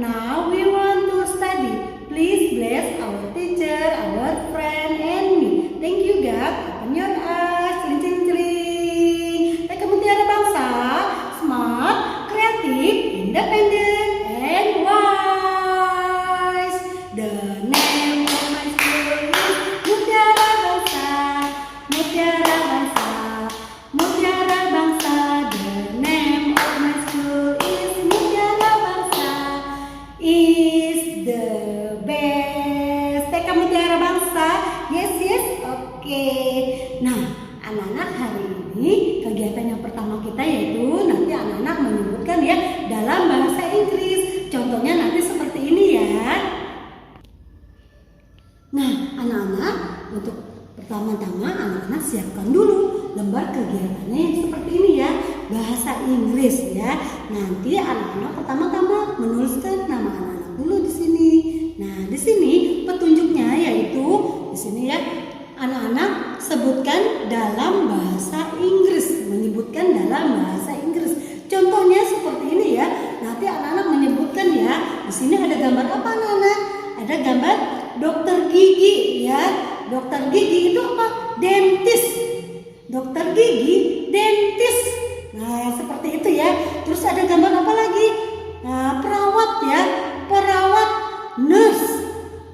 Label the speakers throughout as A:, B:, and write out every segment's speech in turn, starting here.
A: now we want to study. Please bless our teacher, our friend, and me. Thank you, God. Open your eyes. Celing, celing, celing. TK Mutiara Bangsa, smart, creative, independent, and wise. The name of my school is Mutiara Bangsa. Mutiara Bangsa. Mutiara Bangsa. The name of my school is Mutiara Bangsa. Is the best. TK Mutiara Bangsa. Yes, yes. Oke. Nah, anak-anak, hari ini kegiatan yang pertama kita yaitu nanti anak-anak menyebutkan ya dalam bahasa Inggris. Contohnya nanti seperti ini ya. Nah, anak-anak, untuk pertama-tama anak-anak siapkan dulu lembar kegiatannya yang seperti ini ya, bahasa Inggris ya. Nanti anak-anak pertama-tama menuliskan nama anak-anak dulu di sini. Nah, di sini petunjuknya yaitu di sini ya, anak-anak sebutkan dalam bahasa Inggris, menyebutkan dalam bahasa Inggris. Contohnya seperti ini ya. Nanti anak-anak menyebutkan ya. Di sini ada gambar apa anak-anak? Ada gambar dokter gigi ya. Dokter gigi itu apa? Dentist. Dokter gigi, dentist. Nah, seperti itu ya. Terus ada gambar apa lagi? Nah, perawat ya. Perawat, nurse.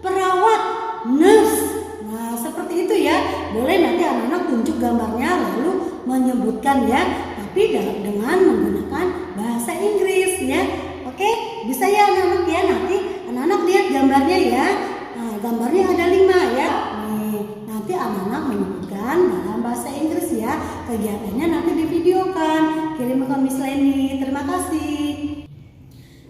A: Perawat, nurse. Nah, seperti itu ya. Boleh nanti anak-anak tunjuk gambarnya lalu menyebutkan ya, tapi dengan menggunakan bahasa Inggris ya. Oke, bisa ya anak-anak ya. Nanti anak-anak lihat gambarnya ya. Nah, gambarnya ada 5 ya. Nih, nanti anak-anak menyebutkan dalam bahasa Inggris ya. Kegiatannya nanti divideokan, kirim ke Miss Leni. Terima kasih.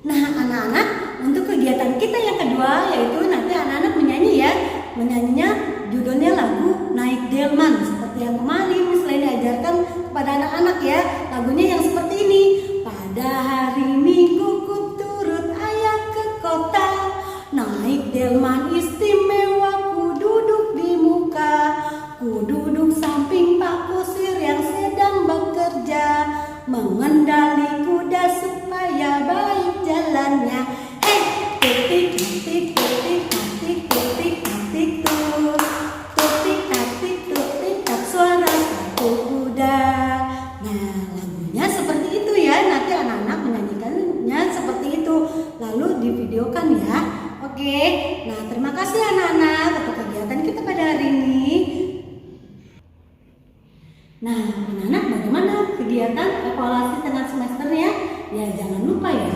A: Nah, anak-anak, untuk kegiatan kita yang kedua yaitu nanti anak-anak menyanyi ya. Menyanyinya judulnya lagu Naik Delman, seperti yang kemarin Miss Leni ajarkan kepada anak-anak ya. Lagunya yang seperti ini. Pada hari Minggu ku turut ayah ke kota, naik delman istimewa, ku duduk di muka, ku duduk samping Pak Kusir yang sedang bekerja, mengendali kuda supaya baik jalannya. Tutik tutik tutik tatik tutik tatik tuh, tutik tatik tutik tak suara satu kuda. Nah, lagunya seperti itu ya. Nanti anak-anak menyanyikannya seperti itu, lalu divideokan ya. Oke. Nah, terima kasih anak-anak untuk kegiatan kita pada hari ini. Nah, anak-anak, bagaimana kegiatan evaluasi tengah semesternya? Ya, jangan lupa ya,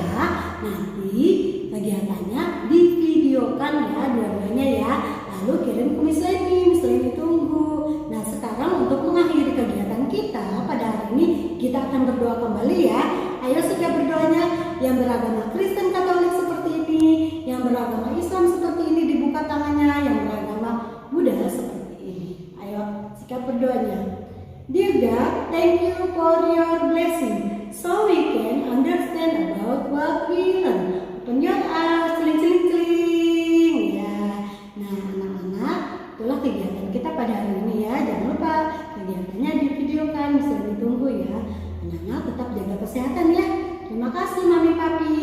A: nanti kegiatannya divideokan ya, dua-duanya ya. Lalu kirim ke Miss Leni. Miss Leni tunggu. Nah, sekarang untuk mengakhiri kegiatan kita pada hari ini, kita akan berdoa kembali ya. Ayo siap berdoanya. Yang beragama Kristen Katolik seperti ini, yang beragama Islam seperti ini dibuka tangannya, yang beragama Buddha seperti ini. Ayo siap berdoanya. Dear God, thank you for your blessing, so we can understand about what we learn. Open your eyes, celing, celing, celing. Ya. Nah, anak-anak, itulah kegiatan kita pada hari ini ya. Jangan lupa kegiatannya divideokan, bisa ditunggu ya. Anak-anak tetap jaga kesehatan ya. Terima kasih Mami Papi.